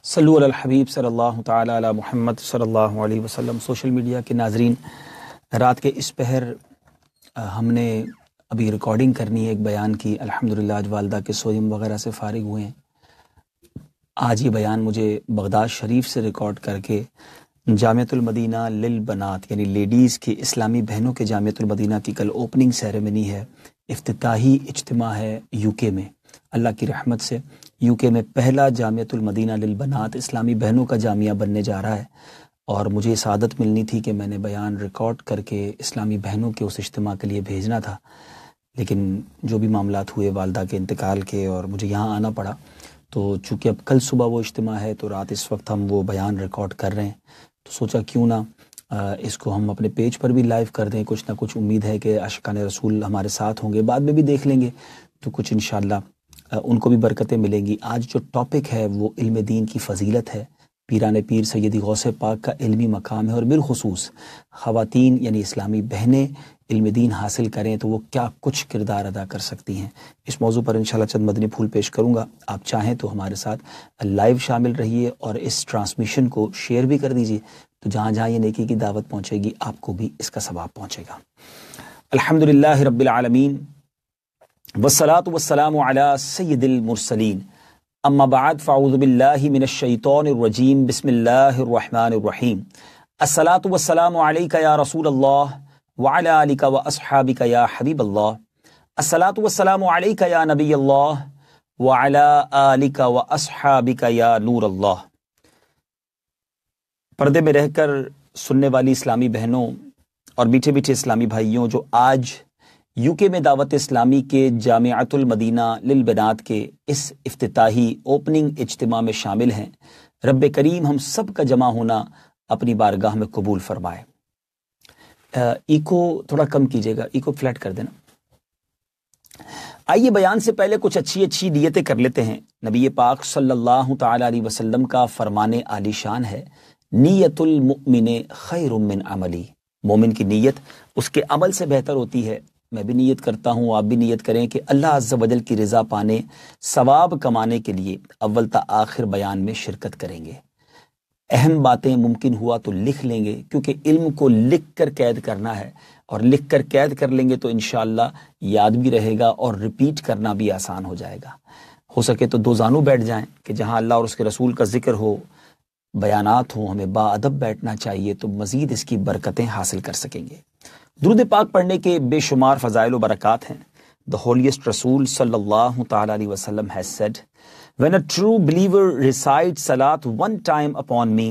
صلو علی الحبیب صلی اللہ تعالی علی محمد صلی اللہ علیہ وسلم۔ سوشل میڈیا کے ناظرین، رات کے اس پہر ہم نے ابھی ریکارڈنگ کرنی ہے ایک بیان کی۔ الحمدللہ آج والدہ کے سوئم وغیرہ سے فارغ ہوئے ہیں۔ آج یہ بیان مجھے بغداد شریف سے ریکارڈ کر کے جامعۃ المدینہ للبنات یعنی لیڈیز کی اسلامی بہنوں کے جامعۃ المدینہ کی کل اوپننگ سیریمنی ہے، افتتاحی اجتماع ہے یو کے میں۔ اللہ کی رحمت سے یو کے میں پہلا جامعۃ المدینہ للبنات اسلامی بہنوں کا جامعہ بننے جا رہا ہے، اور مجھے سعادت ملنی تھی کہ میں نے بیان ریکارڈ کر کے اسلامی بہنوں کے اس اجتماع کے لیے بھیجنا تھا، لیکن جو بھی معاملات ہوئے والدہ کے انتقال کے اور مجھے یہاں آنا پڑا، تو چونکہ اب کل صبح وہ اجتماع ہے تو رات اس وقت ہم وہ بیان ریکارڈ کر رہے ہیں، تو سوچا کیوں نہ اس کو ہم اپنے پیج پر بھی لائیو کر دیں۔ کچھ نہ کچھ امید ہے کہ عاشقان رسول ہمارے ساتھ ہوں گے، بعد میں بھی دیکھ لیں گے تو کچھ انشاءاللہ ان کو بھی برکتیں ملیں گی۔ آج جو ٹاپک ہے وہ علم دین کی فضیلت ہے، پیران پیر سیدی غوث پاک کا علمی مقام ہے، اور بالخصوص خواتین یعنی اسلامی بہنیں علم دین حاصل کریں تو وہ کیا کچھ کردار ادا کر سکتی ہیں۔ اس موضوع پر انشاءاللہ چند مدنی پھول پیش کروں گا۔ آپ چاہیں تو ہمارے ساتھ لائیو شامل رہیے اور اس ٹرانسمیشن کو شیئر بھی کر دیجیے، تو جہاں جہاں یہ نیکی کی دعوت پہنچے گی آپ کو بھی اس کا ثواب پہنچے گا۔ الحمدللہ رب العالمین والصلاة والسلام علی سید المرسلین، اما بعد فاعوذ باللہ من الشیطان الرجیم، بسم اللہ الرحمن الرحیم۔ الصلاة والسلام علیک یا رسول اللہ وعلی آلک واصحابک یا حبیب اللہ۔ الصلاة والسلام علیک یا نبی اللہ وعلی آلک واصحابک یا نور اللہ۔ پردے میں رہ کر سننے والی اسلامی بہنوں اور میٹھے میٹھے اسلامی بھائیوں جو آج یو کے میں دعوت اسلامی کے جامعۃ المدینہ للبنات کے اس افتتاحی اوپننگ اجتماع میں شامل ہیں، رب کریم ہم سب کا جمع ہونا اپنی بارگاہ میں قبول فرمائے۔ ایکو تھوڑا کم کیجیے گا، ایکو فلیٹ کر دینا۔ آئیے بیان سے پہلے کچھ اچھی نیتیں کر لیتے ہیں۔ نبی پاک صلی اللہ تعالی علیہ وسلم کا فرمان عالی شان ہے، نیت المؤمن خیر من عملی۔ مومن کی نیت اس کے عمل سے بہتر ہوتی ہے۔ میں بھی نیت کرتا ہوں، آپ بھی نیت کریں کہ اللہ عز و جل کی رضا پانے، ثواب کمانے کے لیے اول تا آخر بیان میں شرکت کریں گے۔ اہم باتیں ممکن ہوا تو لکھ لیں گے، کیونکہ علم کو لکھ کر قید کرنا ہے، اور لکھ کر قید کر لیں گے تو انشاءاللہ یاد بھی رہے گا اور ریپیٹ کرنا بھی آسان ہو جائے گا۔ ہو سکے تو دو زانوں بیٹھ جائیں کہ جہاں اللہ اور اس کے رسول کا ذکر ہو، بیانات ہوں، ہمیں با ادب بیٹھنا چاہیے تو مزید اس کی برکتیں حاصل کر سکیں گے۔ درود پاک پڑھنے کے بے شمار فضائل و برکات ہیں۔ The holiest Rasul sallallahu ta'ala alayhi wasallam has said, "When a true believer recites salat one time upon me,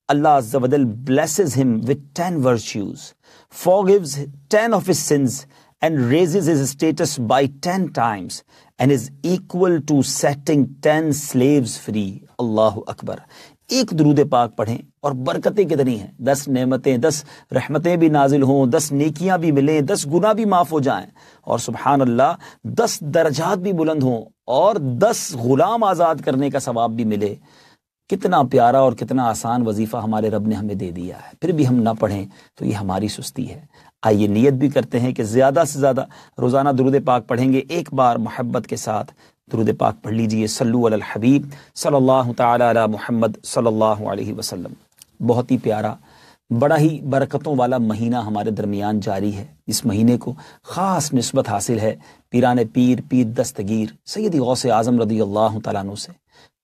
Allah Azza wa Jal blesses him with 10 virtues, forgives 10 of his sins, and raises his status by 10 times, and is equal to setting 10 slaves free." Allahu Akbar۔ ایک درود پاک پڑھیں اور برکتیں کتنی ہیں، 10 نعمتیں، 10 رحمتیں بھی نازل ہوں، 10 نیکیاں بھی ملیں، 10 گناہ بھی معاف ہو جائیں، اور سبحان اللہ 10 درجات بھی بلند ہوں، اور 10 غلام آزاد کرنے کا ثواب بھی ملے۔ کتنا پیارا اور کتنا آسان وظیفہ ہمارے رب نے ہمیں دے دیا ہے، پھر بھی ہم نہ پڑھیں تو یہ ہماری سستی ہے۔ آئیے نیت بھی کرتے ہیں کہ زیادہ سے زیادہ روزانہ درود پاک پڑھیں گے۔ ایک بار محبت کے ساتھ درود پاک پڑھ لیجئے، صلو علی الحبیب صلی اللہ تعالی علی محمد صلی اللہ علیہ وسلم۔ بہت ہی پیارا، بڑا ہی برکتوں والا مہینہ ہمارے درمیان جاری ہے۔ اس مہینے کو خاص نسبت حاصل ہے پیران پیر دستگیر سیدی غوث اعظم رضی اللہ تعالیٰ عنہ سے۔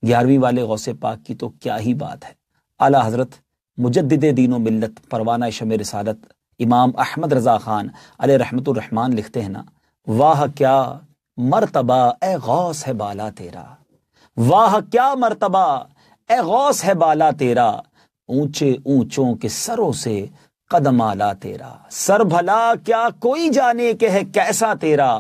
11ویں والے غوث پاک کی تو کیا ہی بات ہے۔ اعلیٰ حضرت مجدد دین و ملت پروانہ شمع رسالت امام احمد رضا خان علیہ رحمت الرحمن لکھتے ہیں نا، واہ کیا مرتبہ اے غوث ہے بالا تیرا، واہ کیا مرتبہ اے غوث ہے بالا تیرا، اونچے اونچوں کے سروں سے قدم آلا تیرا، سر بھلا کیا کوئی جانے کہ ہے کیسا تیرا،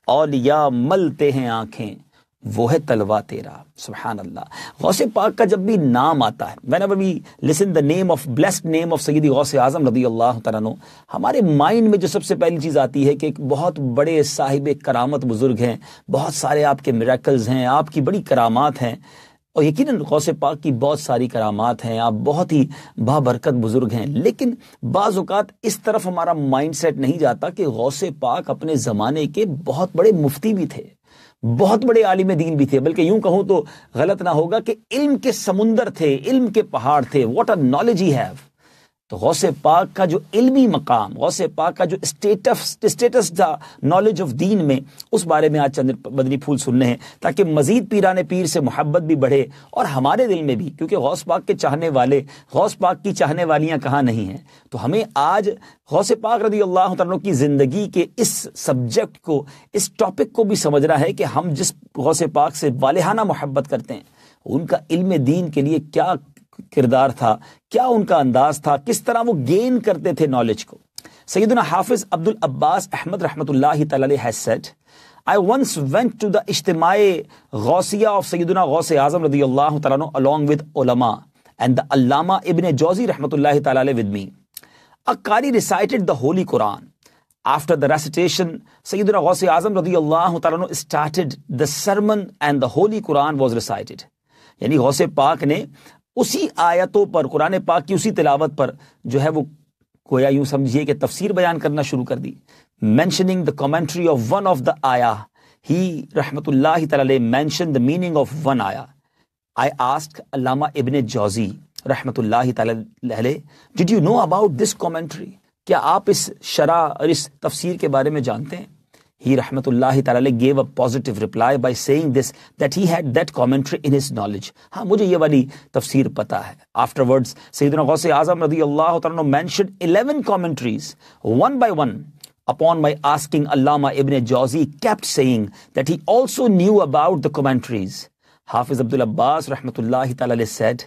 اولیاء ملتے ہیں آنکھیں وہ ہے تلوا تیرا۔ سبحان اللہ۔ غوث پاک کا جب بھی نام آتا ہے، whenever we listen the name of blessed name of سیدی غوث اعظم رضی اللہ تعالیٰ عنہ، ہمارے مائنڈ میں جو سب سے پہلی چیز آتی ہے کہ ایک بہت بڑے صاحب کرامت بزرگ ہیں، بہت سارے آپ کے میریکلز ہیں، آپ کی بڑی کرامات ہیں، اور یقیناً غوث پاک کی بہت ساری کرامات ہیں، آپ بہت ہی بابرکت بزرگ ہیں، لیکن بعض اوقات اس طرف ہمارا مائنڈ سیٹ نہیں جاتا کہ غوث پاک اپنے زمانے کے بہت بڑے مفتی بھی تھے، بہت بڑے عالم دین بھی تھے، بلکہ یوں کہوں تو غلط نہ ہوگا کہ علم کے سمندر تھے، علم کے پہاڑ تھے. What a knowledge he have. تو غوث پاک کا جو علمی مقام، غوث پاک کا جو اسٹیٹس تھا نالج آف دین میں، اس بارے میں آج چند مدنی پھول سننے ہیں تاکہ مزید پیران پیر سے محبت بھی بڑھے اور ہمارے دل میں بھی، کیونکہ غوث پاک کے چاہنے والے، غوث پاک کی چاہنے والیاں کہاں نہیں ہیں. تو ہمیں آج غوث پاک رضی اللہ تعالیٰ کی زندگی کے اس سبجیکٹ کو، اس ٹاپک کو بھی سمجھنا ہے کہ ہم جس غوث پاک سے والہانہ محبت کرتے ہیں، ان کا علم دین کے لیے کیا کردار تھا، کیا ان کا انداز تھا، کس طرح وہ گین کرتے تھے نالج کو. سیدنا حافظ عبد العباس احمد رحمۃ اللہ تعالی علیہ has said, I once went to the اجتماع غوثیہ of سیدنا غوث اعظم رضی اللہ تعالیٰ عنہ along with ulama and the Allama Ibn Jawzi رحمۃ اللہ تعالی علیہ with me. A qari recited the Holy Quran. After the recitation, Sayyidina Ghaus Azam radiyallahu ta'ala anhu started the sermon and the Holy Quran was recited. یعنی غوث پاک نے اسی آیتوں پر، قرآن پاک کی اسی تلاوت پر جو ہے وہ گویا یوں سمجھیے کہ تفسیر بیان کرنا شروع کر دی. Mentioning the commentary of one of the آیا، ہی رحمت اللہ تعالی mention the meaning of one آیا. آئی آسکڈ علامہ ابن جوزی رحمت اللہ تعالی علیہ، did you know about this commentary? کیا آپ اس شرح اور اس تفسیر کے بارے میں جانتے ہیں؟ He رحمت اللہ تعالی gave a positive reply by saying this, that he had that commentary in his knowledge. ہاں مجھے یہ والی تفسیر پتا ہے. Afterwards, سیدنا غوث اعظم رضی اللہ تعالیٰ mentioned 11 commentaries one by one. Upon my asking, Allama Ibn Jawzi kept saying that he also knew about the commentaries. Hafiz Abdul Abbas rahmatullahi ta'ala said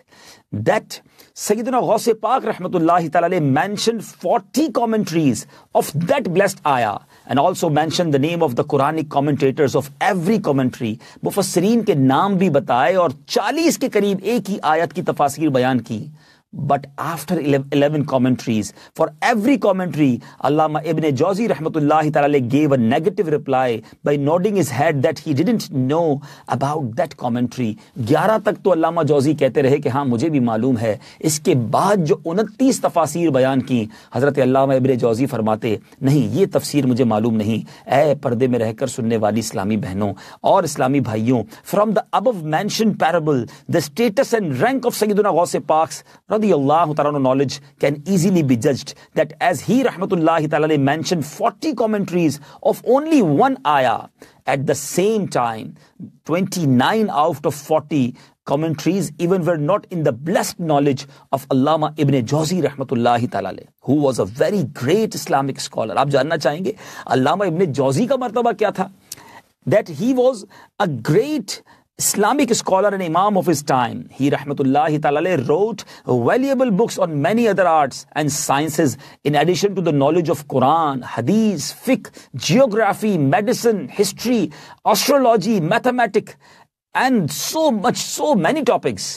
that Sayyidina Ghaus Pak rahmatullahi ta'ala mentioned 40 commentaries of that blessed ayah and also mentioned the name of the Quranic commentators of every commentary. مفسرین کے نام بھی بتائے اور 40 کے قریب ایک ہی آیت کی تفاسیر بیان کی. But after 11 commentaries, for every commentary, Allama Ibn Jawzi rahmatullahi ta'ala gave a negative reply by nodding his head that he didn't know about that commentary. 11 تک تو علامہ جوزی کہتے رہے کہ ہاں مجھے بھی معلوم ہے. اس کے بعد جو 29 تفاسیر بیان کی، حضرت علامہ ابن جوزی فرماتے نہیں یہ تفسیر مجھے معلوم نہیں. اے پردے میں رہ کر سننے والی اسلامی بہنوں اور اسلامی بھائیوں، from the above mentioned parable, the status and rank of Sayyidina Ghaus Pak's Allah Ta'ala knowledge can easily be judged that as he rahmatullahi ta'ala mentioned 40 commentaries of only one ayah, at the same time 29 out of 40 commentaries even were not in the blessed knowledge of Allama Ibn Jawzi rahmatullahi ta'ala, who was a very great Islamic scholar. آپ جاننا چاہیں گے علامہ ابن جوزی کا مرتبہ کیا تھا؟ That he was a great Islamic scholar and imam of his time. He rahmatullahi ta'ala wrote valuable books on many other arts and sciences in addition to the knowledge of Quran, Hadith, Fiqh, Geography, Medicine, History, Astrology, Mathematics, and so many topics.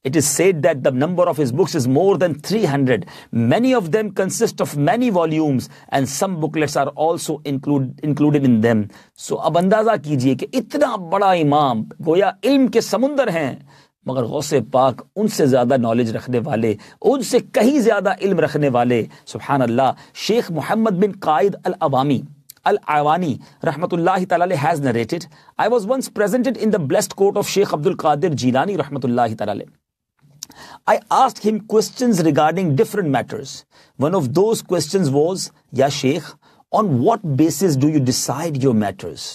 It is said that the number of his books is more than 300. Many of them consist of many volumes and some booklets are also included in them. So اب اندازہ کیجئے کہ اتنا بڑا امام گویا علم کے سمندر ہیں، مگر غوث پاک ان سے زیادہ نالج رکھنے والے، ان سے کہیں زیادہ علم رکھنے والے. سبحان اللہ. شیخ محمد بن قائد العوانی رحمت اللہ تعالی has narrated, I was once presented in the blessed court of Sheikh Abdul Qadir Jilani رحمت اللہ تعالی. I asked him questions regarding different matters. One of those questions was, Ya Sheikh, on what basis do you decide your matters?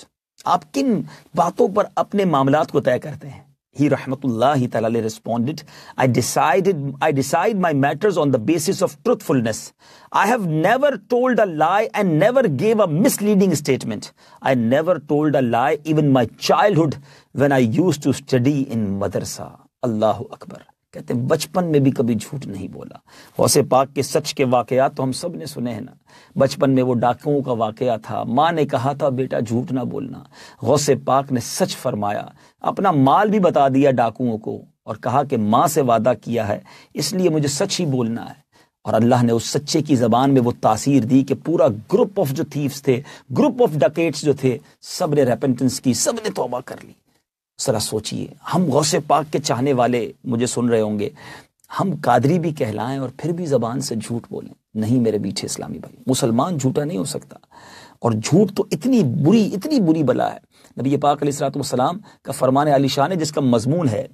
آپ کن باتوں پر اپنے معاملات کو طے کرتے ہیں؟ He rahmatullahi ta'ala responded, I decide my matters on the basis of truthfulness. I have never told a lie and never gave a misleading statement. I never told a lie even my childhood when I used to study in madrasa. Allahu Akbar. کہتے ہیں بچپن میں بھی کبھی جھوٹ نہیں بولا. غوث پاک کے سچ کے واقعات تو ہم سب نے سنے ہیں نا. بچپن میں وہ ڈاکوؤں کا واقعہ تھا، ماں نے کہا تھا بیٹا جھوٹ نہ بولنا. غوث پاک نے سچ فرمایا، اپنا مال بھی بتا دیا ڈاکوؤں کو اور کہا کہ ماں سے وعدہ کیا ہے اس لیے مجھے سچ ہی بولنا ہے. اور اللہ نے اس سچے کی زبان میں وہ تاثیر دی کہ پورا گروپ آف جو تھیفز تھے، گروپ آف ڈکیٹس جو تھے، سب نے ریپنٹنس کی، سب نے توبہ کر لی. ذرا سوچئے، ہم غوث پاک کے چاہنے والے مجھے سن رہے ہوں گے، ہم قادری بھی کہلائیں اور پھر بھی زبان سے جھوٹ بولیں؟ نہیں میرے میٹھے اسلامی بھائی، مسلمان جھوٹا نہیں ہو سکتا. اور جھوٹ تو اتنی بری بلا ہے. نبی پاک علیہ الصلوۃ والسلام کا فرمان عالی شان ہے جس کا مضمون ہے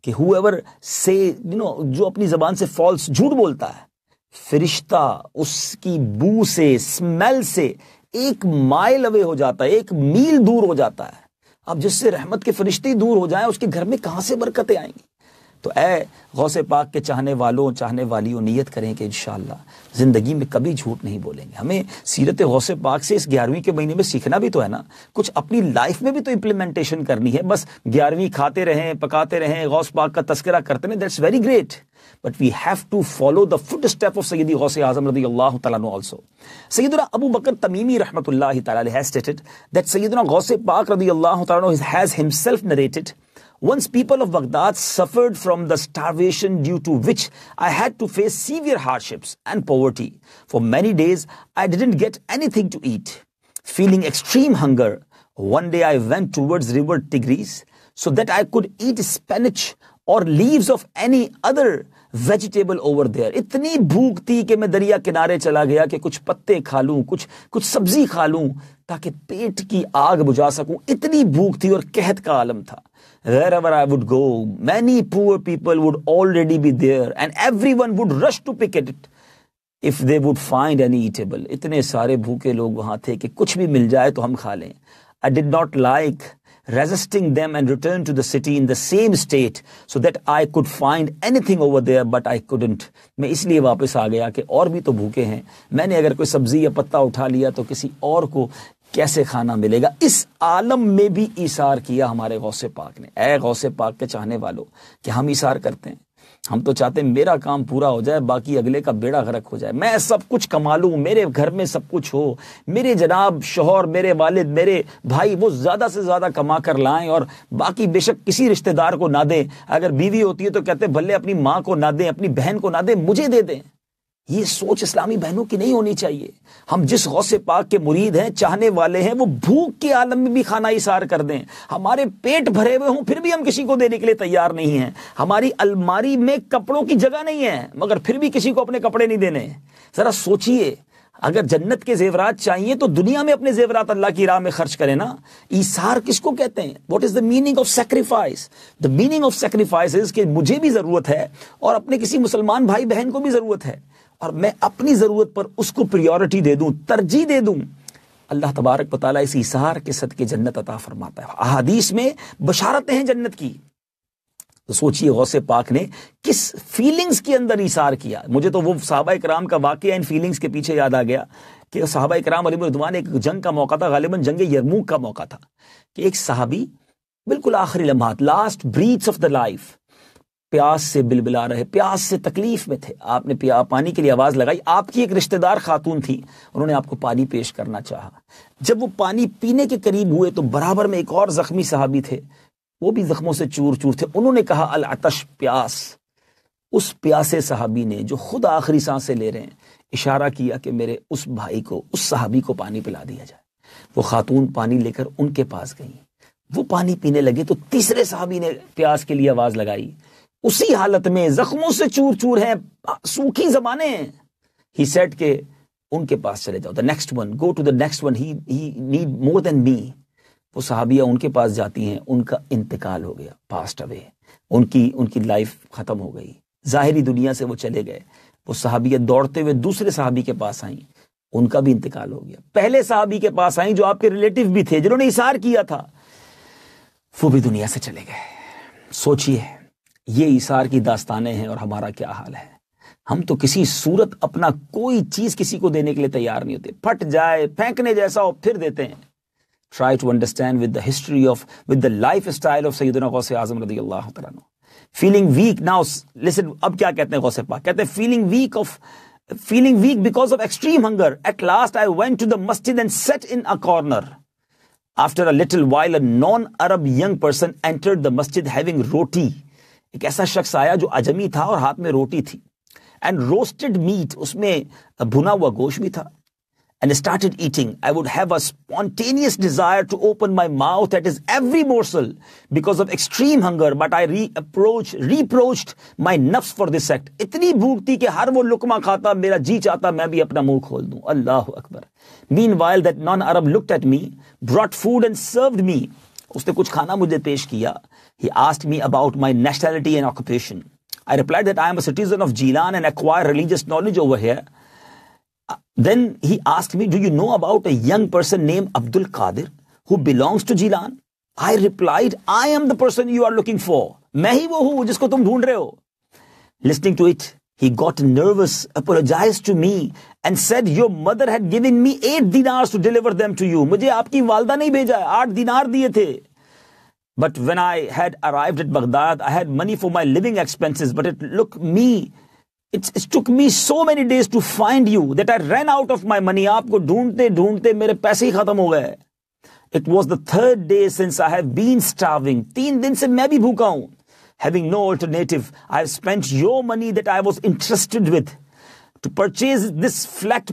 کہ whoever say جو اپنی زبان سے فالس جھوٹ بولتا ہے، فرشتہ اس کی بو سے، اسمیل سے 1 مائل اوے ہو جاتا ہے، 1 میل دور ہو جاتا ہے۔ اب جس سے رحمت کے فرشتے دور ہو جائیں اس کے گھر میں کہاں سے برکتیں آئیں گی؟ تو اے غوث پاک کے چاہنے والوں، چاہنے والیوں، نیت کریں کہ انشاءاللہ زندگی میں کبھی جھوٹ نہیں بولیں گے۔ ہمیں سیرت غوث پاک سے اس 11ویں کے مہینے میں سیکھنا بھی تو ہے نا، کچھ اپنی لائف میں بھی تو امپلیمنٹیشن کرنی ہے۔ بس 11ویں کھاتے رہیں، پکاتے رہیں، غوث پاک کا تذکرہ کرتے رہیں، that's very great, but we have to follow the footstep of سیدی غوث اعظم رضی اللہ تعالیٰ عنہ آلسو۔ سیدنا ابو بکر تمیمی رحمۃ اللہ تعالیٰ علیہ has stated that سیدنا غوث پاک رضی اللہ تعالیٰ عنہ has himself narrated, once people of Baghdad suffered from the starvation due to which I had to face severe hardships and poverty. For many days, I didn't get anything to eat. Feeling extreme hunger, one day I went towards river Tigris so that I could eat spinach or leaves of any other vegetable over there. اتنی بھوک تھی کہ میں دریا کنارے چلا گیا کہ کچھ پتے کھا لوں، کچھ سبزی کھا لوں تاکہ پیٹ کی آگ بجھا سکوں۔ اتنی بھوک تھی اور قحط کا عالم تھا۔ Wherever I would go, many poor people would already be there and everyone would rush to pick it if they would find any eatable. اتنے سارے بھوکے لوگ وہاں تھے کہ کچھ بھی مل جائے تو ہم کھا لیں۔ I did not like resisting them and returned to the city in the same state so that I could find anything over there, but I couldn't. میں اس لیے واپس آ گیا کہ اور بھی تو بھوکے ہیں، میں نے اگر کوئی سبزی یا پتا اٹھا لیا تو کسی اور کو کیسے کھانا ملے گا۔ اس عالم میں بھی ایثار کیا ہمارے غوث پاک نے۔ اے غوث پاک کے چاہنے والوں، کہ ہم ایثار کرتے ہیں؟ ہم تو چاہتے ہیں میرا کام پورا ہو جائے، باقی اگلے کا بیڑا غرق ہو جائے، میں سب کچھ کما لوں، میرے گھر میں سب کچھ ہو، میرے جناب شوہر، میرے والد، میرے بھائی وہ زیادہ سے زیادہ کما کر لائیں اور باقی بے شک کسی رشتہ دار کو نہ دیں۔ اگر بیوی ہوتی ہے تو کہتے ہیں بھلے اپنی ماں کو نہ دیں، اپنی بہن کو نہ دیں، مجھے دے دیں۔ یہ سوچ اسلامی بہنوں کی نہیں ہونی چاہیے۔ ہم جس غوث پاک کے مرید ہیں، چاہنے والے ہیں، وہ بھوک کے عالم میں بھی کھانا ایثار کر دیں۔ ہمارے پیٹ بھرے ہوئے ہوں پھر بھی ہم کسی کو دینے کے لیے تیار نہیں ہیں۔ ہماری الماری میں کپڑوں کی جگہ نہیں ہے مگر پھر بھی کسی کو اپنے کپڑے نہیں دینے۔ ذرا سوچئے، اگر جنت کے زیورات چاہیے تو دنیا میں اپنے زیورات اللہ کی راہ میں خرچ کریں نا۔ ایثار کس کو کہتے ہیں؟ What is the meaning of sacrifice? The meaning of sacrifice is کہ مجھے بھی ضرورت ہے اور اپنے کسی مسلمان بھائی بہن کو بھی ضرورت ہے، اور میں اپنی ضرورت پر اس کو پریورٹی دے دوں، ترجیح دے دوں۔ اللہ تبارک و تعالیٰ اس ایثار کے صدقے جنت عطا فرماتا ہے۔ احادیث میں بشارتیں ہیں جنت کی۔ تو سوچئے غوث پاک نے کس فیلنگز کے اندر ایثار کیا۔ مجھے تو وہ صحابہ کرام کا واقعہ ان فیلنگز کے پیچھے یاد آ گیا کہ صحابہ کرام علیہم رضوان، ایک جنگ کا موقع تھا، غالباً جنگ یرموک کا موقع تھا، کہ ایک صحابی بالکل آخری لمحات، لاسٹ بریتھس آف دا لائف، پیاس سے بلبلا رہے، پیاس سے تکلیف میں تھے۔ آپ نے پانی کے لیے آواز لگائی، آپ کی ایک رشتہ دار خاتون تھی، انہوں نے آپ کو پانی پیش کرنا چاہا۔ جب وہ پانی پینے کے قریب ہوئے تو برابر میں ایک اور زخمی صحابی تھے، وہ بھی زخموں سے چور چور تھے۔ انہوں نے کہا العطش، پیاس۔ اس پیاسے صحابی نے جو خود آخری سانسیں لے رہے ہیں، اشارہ کیا کہ میرے اس بھائی کو، اس صحابی کو پانی پلا دیا جائے۔ وہ خاتون پانی لے کر ان کے پاس گئی، وہ پانی پینے لگے تو تیسرے صحابی نے پیاس کے لیے آواز لگائی، اسی حالت میں زخموں سے چور چور ہیں، سوکھی زبانیں ہیں۔ ہی سیڈ کہ ان کے پاس چلے جاؤ، the next one, go to the next one, he need more than me۔ وہ صحابیہ ان کے پاس جاتی ہیں، ان کا انتقال ہو گیا، passed away، ان کی لائف ختم ہو گئی، ظاہری دنیا سے وہ چلے گئے۔ وہ صحابیہ دوڑتے ہوئے دوسرے صحابی کے پاس آئیں، ان کا بھی انتقال ہو گیا۔ پہلے صحابی کے پاس آئیں جو آپ کے ریلیٹیو بھی تھے، جنہوں نے اثار کیا تھا، وہ بھی دنیا سے چلے گئے۔ سوچئے یہ ایثار کی داستانیں ہیں اور ہمارا کیا حال ہے۔ ہم تو کسی صورت اپنا کوئی چیز کسی کو دینے کے لیے تیار نہیں ہوتے، پھٹ جائے، پھینکنے جیسا ہو پھر دیتے ہیں۔ Try to understand with the history of, with the lifestyle of سیدنا غوث اعظم رضی اللہ تعالیٰ عنہ۔ Feeling weak, now listen، اب کیا کہتے ہیں غوث پاک؟ کہتے ہیں feeling weak because of extreme hunger. At last I went to the masjid and sat in a corner. After a little while a non-Arab young person entered the masjid having roti. ایک ایسا شخص آیا جو عجمی تھا اور ہاتھ میں روٹی تھی، اینڈ روسٹڈ میٹ، اس میں بھنا ہوا گوشت بھی تھا، and started eating, I would have a spontaneous desire to open my mouth at his every morsel because of extreme hunger, but I reproached my nafs for this act. اتنی بھوک تھی کہ ہر وہ لقمہ کھاتا میرا جی چاہتا میں بھی اپنا منہ کھول دوں. اللہ اکبر. Meanwhile that non-Arab looked at me, brought food and served me. اس نے کچھ کھانا مجھے پیش کیا. He asked me about my nationality and occupation. I replied that I am a citizen of Gilan and acquire religious knowledge over here. Then he asked me, do you know about a young person named Abdul Qadir who belongs to Gilan? I replied, I am the person you are looking for. میں ہی وہ ہوں جس کو تم ڈھونڈ رہے ہو. Listening to it, he got nervous, apologized to me and said, your mother had given me 8 dinars to deliver them to you. مجھے آپ کی والدہ نہیں بھیجا, 8 دینار دیے تھے. But when I had arrived at Baghdad, I had money for my living expenses, but it took me so many days to find you that I ran out of my money. آپ کو ڈھونڈتے ڈھونڈتے میرے پیسے ہی ختم ہو گئے. It was the 3rd day since I have been starving. 3 دن سے میں بھی بھوکا ہوں. Having no alternative, I have spent your money that I was entrusted with to purchase this flat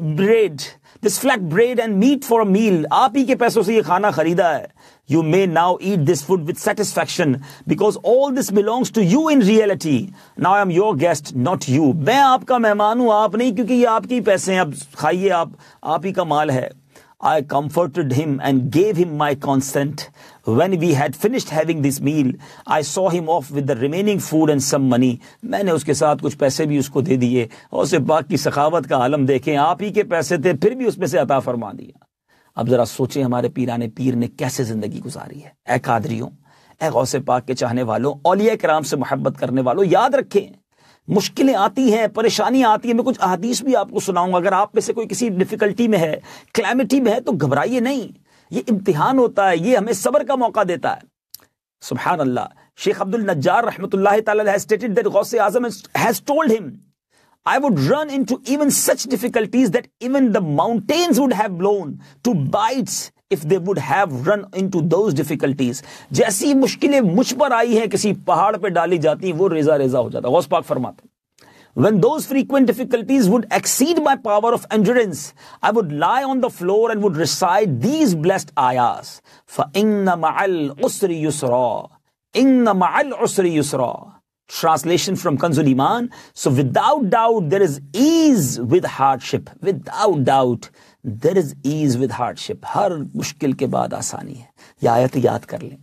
bread and meat for a meal. آپ ہی کے پیسوں سے یہ کھانا خریدا ہے. You may now eat this food with satisfaction because all this belongs to you in reality. Now I am your guest, not you. میں آپ کا مہمان ہوں, آپ نہیں, کیونکہ یہ آپ کے پیسے ہیں. اب کھائیے, آپ ہی کا مال ہے. I comforted him and gave him my consent. When we had finished having this meal, I saw him off with the remaining food and some money. میں نے اس کے ساتھ کچھ پیسے بھی اس کو دے دیے. اور اسے پاک کی سخاوت کا عالم دیکھیں, آپ ہی کے پیسے تھے پھر بھی اس میں سے عطا فرما دیا. اب ذرا سوچیں ہمارے پیران پیر نے کیسے زندگی گزاری ہے. اے قادریوں, اے غوث پاک کے چاہنے والوں, اولیاء کرام سے محبت کرنے والوں, یاد رکھیں مشکلیں آتی ہیں, پریشانیاں آتی ہیں. میں کچھ احادیث بھی آپ کو سناؤں گا. اگر آپ میں سے کوئی کسی ڈیفیکلٹی میں ہے, کلیمٹی میں ہے, تو گھبرائیے نہیں. یہ امتحان ہوتا ہے, یہ ہمیں صبر کا موقع دیتا ہے. سبحان اللہ. شیخ عبد النجار رحمۃ اللہ تعالی has stated that Ghaus Azam has told him, I would run into even such difficulties that even the mountains would have blown to bites if they would have run into those difficulties. جیسی مشکلیں مجھ پر آئی ہیں کسی پہاڑ پہ ڈالی جاتی ہیں, وہ ریزہ ریزہ ہو جاتا. غوث پاک فرماتے, when those frequent difficulties would exceed my power of endurance, I would lie on the floor and would recite these blessed ayahs. فَإِنَّ مَعَ الْعُسْرِ يُسْرًا إِنَّ مَعَ الْعُسْرِ يُسْرًا. Translation from Kanzul Iman. So without doubt there is ease with hardship. Without doubt there is ease with hardship. ہر مشکل کے بعد آسانی ہے. یہ آیت یاد کر لیں,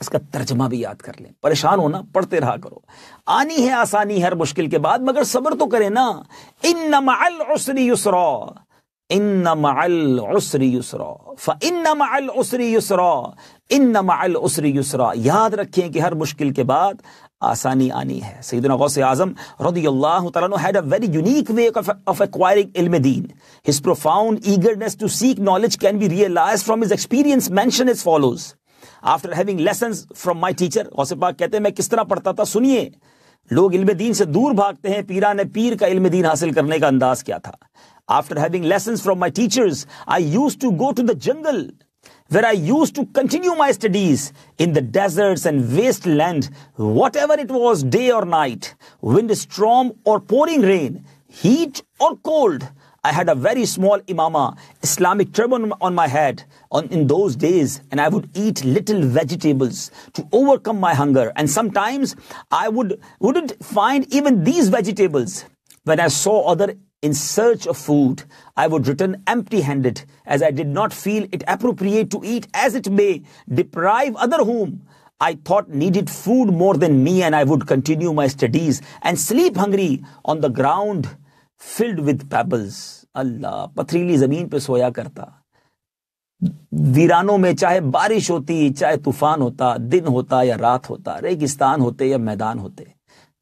اس کا ترجمہ بھی یاد کر لیں. پریشان ہونا, پڑھتے رہا کرو. آنی ہے آسانی ہر مشکل کے بعد, مگر صبر تو کریں نا. ان مع العسر یسرا, ان مع العسر یسرا, فان مع العسر یسرا, ان مع العسر یسرا. یاد رکھیں کہ ہر مشکل کے بعد آسانی آنی ہے. سیدنا غوث اعظم رضی اللہ تعالیٰ عنہ had a very unique way of acquiring علم دین. His profound eagerness to seek knowledge can be realized from his experience mentioned as follows. After having lessons from my teacher, Ghaus Pak کہتے ہیں میں کس طرح پڑھتا تھا, سنیے. لوگ علم دین سے دور بھاگتے ہیں, پیران پیر کا علم دین حاصل کرنے کا انداز کیا تھا. After having lessons from my teachers, I used to go to the jungle where I used to continue my studies in the deserts and wasteland, whatever it was, day or night, wind, storm or pouring rain, heat or cold. I had a very small imama, Islamic turban on my head in those days, and I would eat little vegetables to overcome my hunger. And sometimes I wouldn't find even these vegetables. When I saw other in search of food, I would return empty-handed, as I did not feel it appropriate to eat, as it may deprive other whom I thought needed food more than me, and I would continue my studies and sleep hungry on the ground filled with pebbles. اللہ, پتھریلی زمین پہ سویا کرتا. ویرانوں میں چاہے بارش ہوتی, چاہے طوفان ہوتا, دن ہوتا یا رات ہوتا, ریگستان ہوتے یا میدان ہوتے,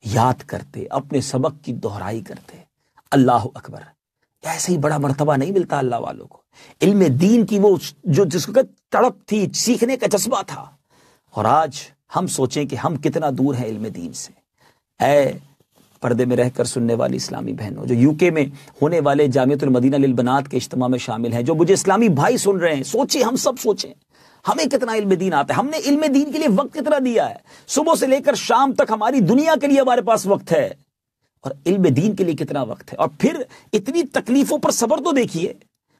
یاد کرتے, اپنے سبق کی دہرائی کرتے. اللہ اکبر. ایسے ہی بڑا مرتبہ نہیں ملتا اللہ والوں کو. علم دین کی وہ جو جس کو تڑپ تھی, سیکھنے کا جذبہ تھا. اور آج ہم سوچیں کہ ہم کتنا دور ہیں علم دین سے. اے پردے میں رہ کر سننے والی اسلامی بہنوں, جو یو کے میں ہونے والے جامعۃ المدینہ للبنات کے اجتماع میں شامل ہیں, جو مجھے اسلامی بھائی سن رہے ہیں, سوچیں, ہم سب سوچیں ہمیں کتنا علم دین آتا ہے, ہم نے علم دین کے لیے وقت کتنا دیا ہے. صبح سے لے کر شام تک ہماری دنیا کے لیے ہمارے پاس وقت ہے, اور علم دین کے لیے کتنا وقت ہے. اور پھر اتنی تکلیفوں پر صبر تو دیکھیے.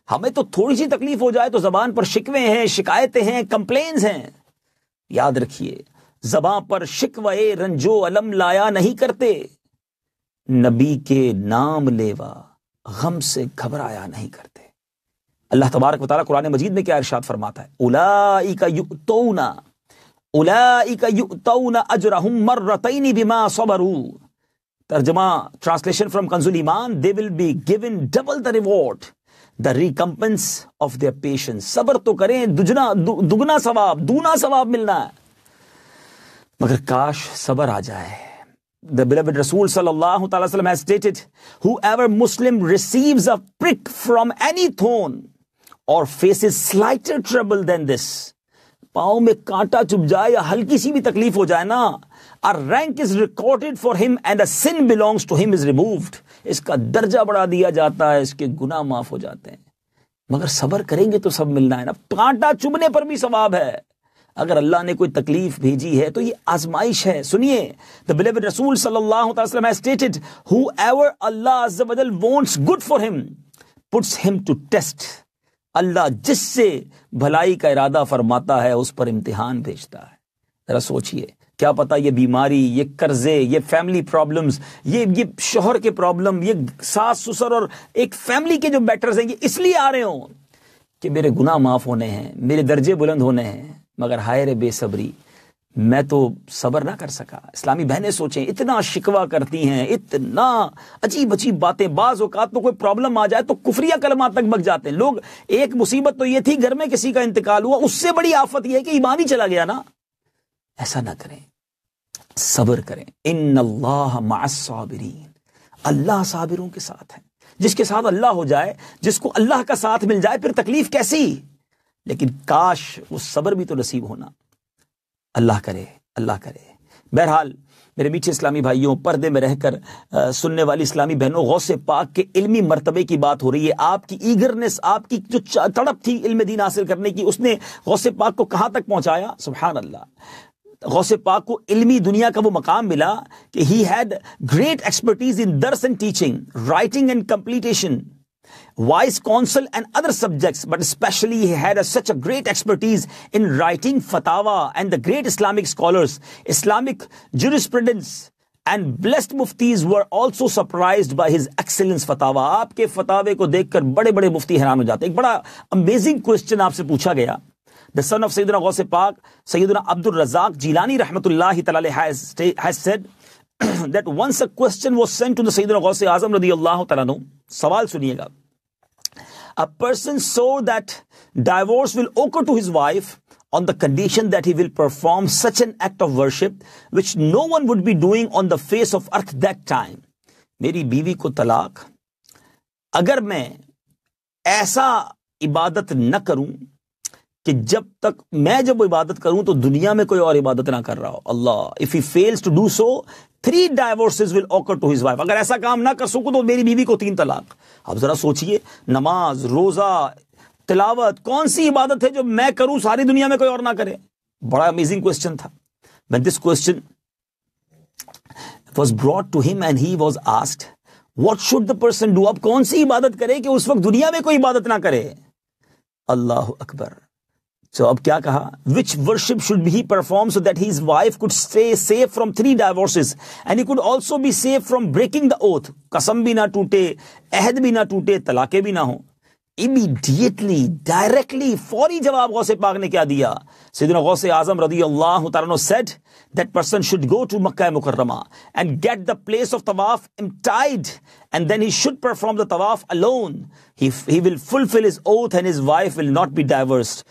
ہمیں تو تھوڑی سی تکلیف ہو جائے تو زبان پر شکوے ہیں، شکایتیں ہیں، کمپلینز ہیں. یاد رکھیے زبان پر شکوے رنجو علم لایا نہیں کرتے، نبی کے نام لیوا غم سے گھبرایا نہیں کرتے. اللہ تبارک و تعالیٰ قرآن مجید میں کیا ارشاد فرماتا ہے؟ اولئک یؤتون اجرہم مرتین بما صبروا. ترجمہ translation from Kanz ul Iman, they will be given double the reward, the recompense of their patience. صبر تو کریں، دگنا ثواب، دونا ثواب ملنا ہے. مگر کاش صبر آ جائے. The beloved Rasul sallallahu ta'ala sallam has stated, whoever Muslim receives a prick from any thorn or faces slighter trouble than this, پاؤں میں کانٹا چبھ جائے یا ہلکی سی بھی تکلیف ہو جائے نا، a rank is recorded for him and a sin belongs to him is removed. اس کا درجہ بڑھا دیا جاتا ہے، اس کے گناہ معاف ہو جاتے ہیں. مگر صبر کریں گے تو سب ملنا ہے نا. کانٹا چبھنے پر بھی ثواب ہے. اگر اللہ نے کوئی تکلیف بھیجی ہے تو یہ آزمائش ہے. سنیے، the beloved Rasul sallallahu alaihi wasallam has stated, whoever Allah azza wa jal wants good for him puts him to test. اللہ جس سے بھلائی کا ارادہ فرماتا ہے اس پر امتحان بھیجتا ہے. ذرا سوچئے، کیا پتا یہ بیماری، یہ قرضے، یہ فیملی پرابلمز، یہ شوہر کے پرابلم، یہ ساس سسر اور ایک فیملی کے جو میٹرز ہیں، یہ اس لیے آ رہے ہوں کہ میرے گناہ معاف ہونے ہیں، میرے درجے بلند ہونے ہیں. مگر ہائے رے بے صبری، میں تو صبر نہ کر سکا. اسلامی بہنیں سوچیں، اتنا شکوہ کرتی ہیں، اتنا عجیب عجیب باتیں. بعض اوقات تو کوئی پرابلم آ جائے تو کفریہ کلمات تک بک جاتے ہیں لوگ. ایک مصیبت تو یہ تھی گھر میں کسی کا انتقال ہوا، اس سے بڑی آفت یہ ہے کہ ایمان ہی چلا گیا نا. ایسا نہ کریں، صبر کریں. ان اللہ مع الصابرین، اللہ صابروں کے ساتھ ہے. جس کے ساتھ اللہ ہو جائے، جس کو اللہ کا ساتھ مل جائے، پھر تکلیف کیسی. لیکن کاش وہ صبر بھی تو نصیب ہونا. اللہ کرے، اللہ کرے. بہرحال میرے میٹھے اسلامی بھائیوں، پردے میں رہ کر سننے والی اسلامی بہنوں، غوث پاک کے علمی مرتبے کی بات ہو رہی ہے. آپ کی ایگرنس، آپ کی جو تڑپ تھی علم دین حاصل کرنے کی، اس نے غوث پاک کو کہاں تک پہنچایا. سبحان اللہ. غوث پاک کو علمی دنیا کا وہ مقام ملا کہ he had great expertise in درس and teaching, writing and completion, wise counsel and other subjects, but especially he had such a great expertise in writing fatawa and the great Islamic scholars, Islamic jurisprudence and blessed muftis were also surprised by his excellence fatawa. آپ کے فتاوے کو دیکھ کر بڑے بڑے مفتی حیران ہو جاتے. ایک بڑا امیزنگ کوسچن آپ سے پوچھا گیا. The son of Sayyidina Ghaus Pak, Sayyidina Abdul Razak Jilani rahmatullahi ta'ala has said that once a question was sent to the Sayyidina Ghaus Azam radiyallahu ta'ala anhu. سوال سنیے گا. A person saw that divorce will occur to his wife on the condition that he will perform such an act of worship which no one would be doing on the face of earth that time. میری بیوی کو طلاق، اگر میں ایسا عبادت نہ کروں کہ جب وہ عبادت کروں تو دنیا میں کوئی اور عبادت نہ کر رہا ہو. اللہ. If he fails to do so, 3 divorces will occur to his wife. اگر ایسا کام نہ کر سکوں تو میری بیوی کو 3 طلاق. اب ذرا سوچئے، نماز، روزہ، تلاوت، کون سی عبادت ہے جو میں کروں ساری دنیا میں کوئی اور نہ کرے. بڑا امیزنگ کوسچن تھا. When this question was brought to him and he was asked, what should the person do? اب کون سی عبادت کرے کہ اس وقت دنیا میں کوئی عبادت نہ کرے. اللہ اکبر. So اب کیا کہا؟ Which worship should he perform so that his wife could stay safe from 3 divorces and he could also be safe from breaking the oath. قسم بھی نہ ٹوٹے، عہد بھی نہ ٹوٹے، طلاقیں بھی نہ ہوں. Immediately, directly, فوری جواب غوث پاک نے کیا دیا؟ سیدنا غوث اعظم رضی اللہ تعالیٰ عنہ said that person should go to Makkah Mukarramah and get the place of tawaf emptied and then he should perform the tawaf alone. He will fulfill his oath and his wife will not be divorced.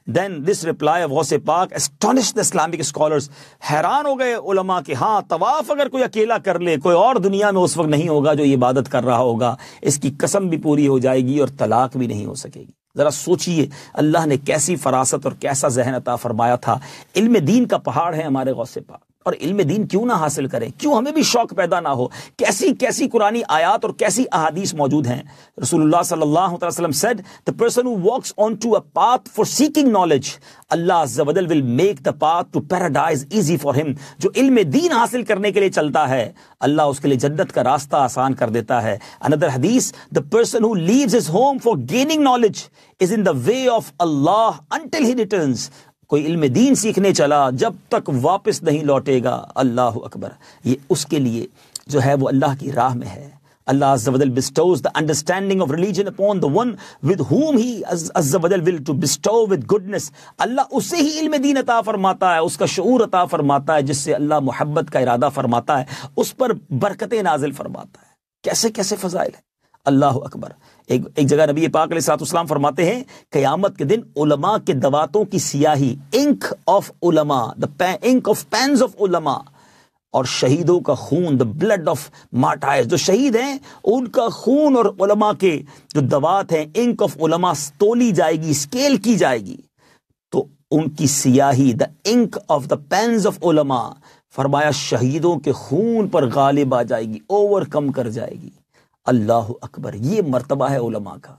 Then this reply of Ghaus Pak astonished the Islamic scholars. حیران ہو گئے علماء کہ ہاں طواف اگر کوئی اکیلا کر لے، کوئی اور دنیا میں اس وقت نہیں ہوگا جو یہ عبادت کر رہا ہوگا، اس کی قسم بھی پوری ہو جائے گی اور طلاق بھی نہیں ہو سکے گی. ذرا سوچئے اللہ نے کیسی فراست اور کیسا ذہن عطا فرمایا تھا. علم دین کا پہاڑ ہے ہمارے غوث پاک. اور علم دین کیوں نہ حاصل کریں؟ کیوں ہمیں بھی شوق پیدا نہ ہو؟ کیسی کیسی قرآنی آیات اور کیسی احادیث موجود ہیں۔ رسول اللہ صلی اللہ علیہ وسلم said, the person who walks onto a path for seeking knowledge, Allah Azza wa Jal will make the path to paradise easy for him. جو علم دین حاصل کرنے کے لیے چلتا ہے، اللہ اس کے لیے جنت کا راستہ آسان کر دیتا ہے۔ Another hadith, the person who leaves his home for gaining knowledge is in the way of Allah until he returns. کوئی علم دین سیکھنے چلا جب تک واپس نہیں لوٹے گا، اللہ اکبر، یہ اس کے لیے جو ہے وہ اللہ کی راہ میں ہے۔ Allah Azza wa Jal bestows the understanding of religion upon the one with whom he Azza wa Jal will to bestow with goodness. اللہ اسے ہی علم دین عطا فرماتا ہے، اس کا شعور عطا فرماتا ہے، جس سے اللہ محبت کا ارادہ فرماتا ہے، اس پر برکتیں نازل فرماتا ہے۔ کیسے کیسے فضائل ہیں، اللہ اکبر۔ ایک جگہ نبی پاک علیہ الصلوۃ والسلام فرماتے ہیں قیامت کے دن علماء کے دواتوں کی سیاہی، انک آف علماء، انک آف پینز آف علماء، اور شہیدوں کا خون، the blood of martyrs، جو شہید ہیں ان کا خون اور علماء کے جو دوات ہیں، انک آف علماء، تولی جائے گی، اسکیل کی جائے گی، تو ان کی سیاہی، the ink of the pens of علماء، فرمایا شہیدوں کے خون پر غالب آ جائے گی، اوور کم کر جائے گی۔ اللہ اکبر، یہ مرتبہ ہے علماء کا۔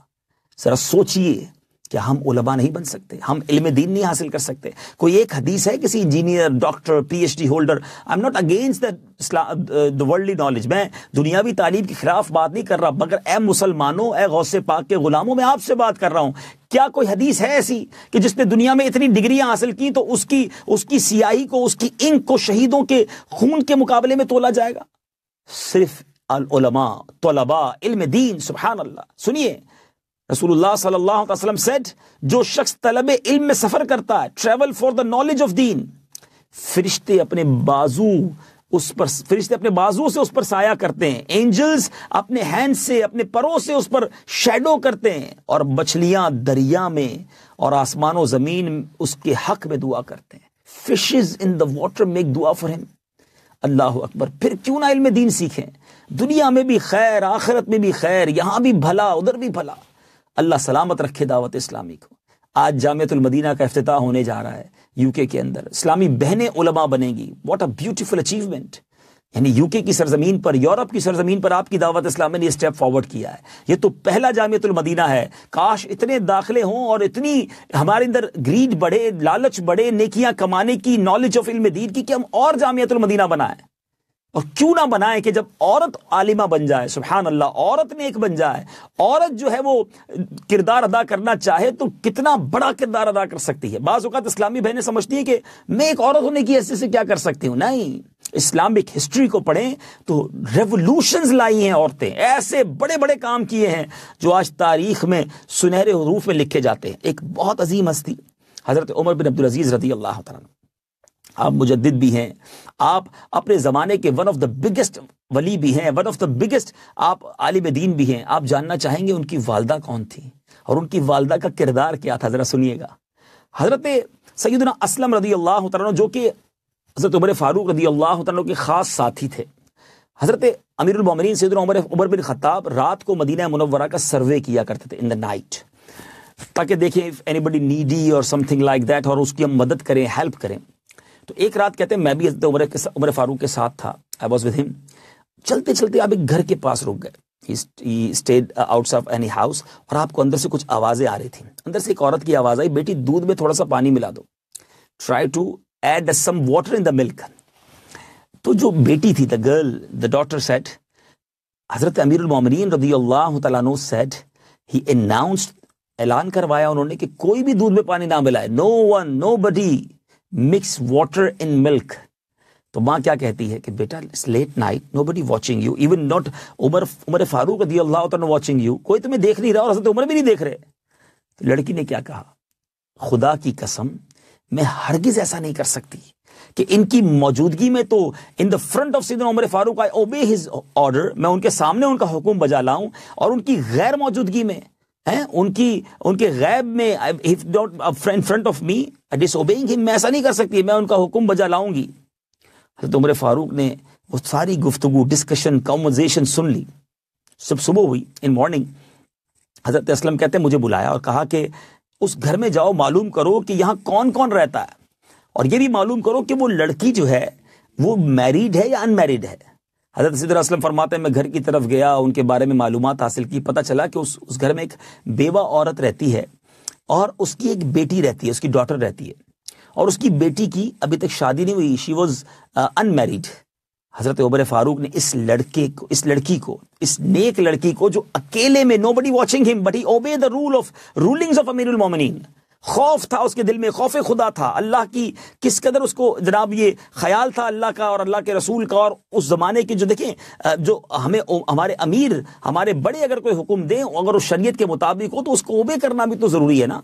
ذرا سوچئے کہ ہم علماء نہیں بن سکتے، ہم علم دین نہیں حاصل کر سکتے؟ کوئی ایک حدیث ہے کسی engineer, doctor, P H D holder, I am not against the worldly knowledge، میں دنیاوی تعلیم کے خلاف بات نہیں کر رہا، مگر اے مسلمانوں، اے غوث پاک کے غلاموں، میں آپ سے بات کر رہا ہوں، کیا کوئی حدیث ہے ایسی کہ جس نے دنیا میں اتنی ڈگریاں حاصل کی تو اس کی سیاہی کو، اس کی انک کو شہیدوں کے خون کے مقابلے میں تولا جائے گا؟ صرف العلماء، طلباء، علم دین، سبحان اللہ۔ سنیے، رسول اللہ صلی اللہ علیہ وسلم said، جو شخص طلب علم میں سفر کرتا ہے، travel for the knowledge of دین، فرشتے اپنے بازو سے اس پر سایہ کرتے ہیں، اینجلز اپنے ہینڈ سے، اپنے پروں سے اس پر شیڈو کرتے ہیں، اور مچھلیاں دریا میں اور آسمان و زمین اس کے حق میں دعا کرتے ہیں۔ fishes in the water make dua for him۔ اللہ اکبر۔ پھر کیوں نہ علم دین سیکھیں؟ دنیا میں بھی خیر، آخرت میں بھی خیر، یہاں بھی بھلا، ادھر بھی بھلا۔ اللہ سلامت رکھے دعوت اسلامی کو۔ آج جامعۃ المدینہ کا افتتاح ہونے جا رہا ہے یو کے اندر، اسلامی بہنیں علماء بنے گی۔ واٹ اے بیوٹیفل اچیومنٹ، یعنی یو کے کی سرزمین پر، یورپ کی سرزمین پر آپ کی دعوت اسلامی نے اسٹیپ فارورڈ کیا ہے۔ یہ تو پہلا جامعۃ المدینہ ہے۔ کاش اتنے داخلے ہوں اور اتنی ہمارے اندر گریڈ بڑھے، لالچ بڑھے، نیکیاں کمانے کی، نالج آف علم دین کی، کہ ہم اور جامعۃ المدینہ بنائیں۔ اور کیوں نہ بنائیں کہ جب عورت عالمہ بن جائے، سبحان اللہ، عورت نیک بن جائے، عورت جو ہے وہ کردار ادا کرنا چاہے تو کتنا بڑا کردار ادا کر سکتی ہے۔ بعض اوقات اسلامی بہنیں سمجھتی ہیں کہ میں ایک عورت ہونے کی حیثیت سے کیا کر سکتی ہوں۔ نہیں، اسلامک ہسٹری کو پڑھیں تو ریولوشنز لائی ہیں عورتیں، ایسے بڑے بڑے کام کیے ہیں جو آج تاریخ میں سنہرے حروف میں لکھے جاتے ہیں۔ ایک بہت عظیم ہستی حضرت عمر بن عبدالعزیز رضی اللہ تعالیٰ عنہ، آپ مجدد بھی ہیں، آپ اپنے زمانے کے ون آف دا بگیسٹ ولی بھی ہیں، ون آف دا بگیسٹ آپ عالم دین بھی ہیں۔ آپ جاننا چاہیں گے ان کی والدہ کون تھی اور ان کی والدہ کا کردار کیا تھا؟ ذرا سنیے گا۔ حضرت سیدنا اسلم رضی اللہ تعالیٰ عنہ، جو کہ حضرت عمر فاروق رضی اللہ تعالیٰ عنہ کے خاص ساتھی تھے، حضرت امیر المومنین سیدنا عمر بن خطاب رات کو مدینہ منورہ کا سروے کیا کرتے تھے ان دا نائٹ، تاکہ دیکھیں if anybody needy or something like that، اور اس کی ہم مدد کریں، ہیلپ کریں۔ تو ایک رات کہتے ہیں میں بھی حضرت عمر فاروق کے ساتھ تھا، I was with him۔ چلتے چلتے آپ ایک گھر کے پاس رک گئے، he stayed outside any house، اور آپ کو اندر سے کچھ آوازیں آ رہی تھیں۔ اندر سے ایک عورت کی آواز آئی، بیٹی دودھ میں تھوڑا سا پانی ملا دو، try to add some water in the milk۔ تو جو بیٹی تھی، the daughter said، حضرت امیر المومنین رضی اللہ تعالیٰ عنہ said، he announced، اعلان کروایا انہوں نے کہ کوئی بھی دودھ میں پانی نہ ملائے، nobody mix water in milk۔ تو ماں کیا کہتی ہے کہ بیٹا it's late night، nobody watching you، even not عمر فاروق رضی اللہ تعالیٰ watching you، کوئی تمہیں دیکھ نہیں رہا اور حضرت عمر بھی نہیں دیکھ رہے۔ تو لڑکی نے کیا کہا، خدا کی قسم میں ہرگز ایسا نہیں کر سکتی کہ ان کی موجودگی میں تو in the front of سیدنا عمر فاروق I obey his order، میں ان کے سامنے ان کا حکم بجا لاؤں، اور ان کی غیر موجودگی میں ان کے غیب میں in front of me disobeying him، میں ایسا نہیں کر سکتی، میں ان کا حکم بجا لاؤں گی۔ حضرت عمر فاروق نے وہ ساری گفتگو، ڈسکشن، کنورسیشن سن لی۔ سب صبح ہوئی، ان مارننگ، حضرت اسلم کہتے ہیں مجھے بلایا اور کہا کہ اس گھر میں جاؤ، معلوم کرو کہ یہاں کون کون رہتا ہے، اور یہ بھی معلوم کرو کہ وہ لڑکی جو ہے وہ میریڈ ہے یا ان میریڈ ہے؟ حضرت سیدنا اسلم فرماتے ہیں میں گھر کی طرف گیا، ان کے بارے میں معلومات حاصل کی، پتہ چلا کہ اس گھر میں ایک بیوہ عورت رہتی ہے اور اس کی ایک بیٹی رہتی ہے، اس کی ڈاٹر رہتی ہے، اور اس کی بیٹی کی ابھی تک شادی نہیں ہوئی، شی واز ان میریڈ۔ حضرت عمر فاروق نے اس لڑکی کو اس نیک لڑکی کو جو اکیلے میں nobody watching him but he obeyed the rulings of امیر المومنین، خوف تھا اس کے دل میں، خوف خدا تھا، اللہ کی کس قدر اس کو جناب یہ خیال تھا اللہ کا اور اللہ کے رسول کا، اور اس زمانے کے جو دیکھیں جو ہمیں ہمارے امیر ہمارے بڑے اگر کوئی حکم دیں اگر اس شریعت کے مطابق ہو تو اس کو اوبے کرنا بھی تو ضروری ہے نا۔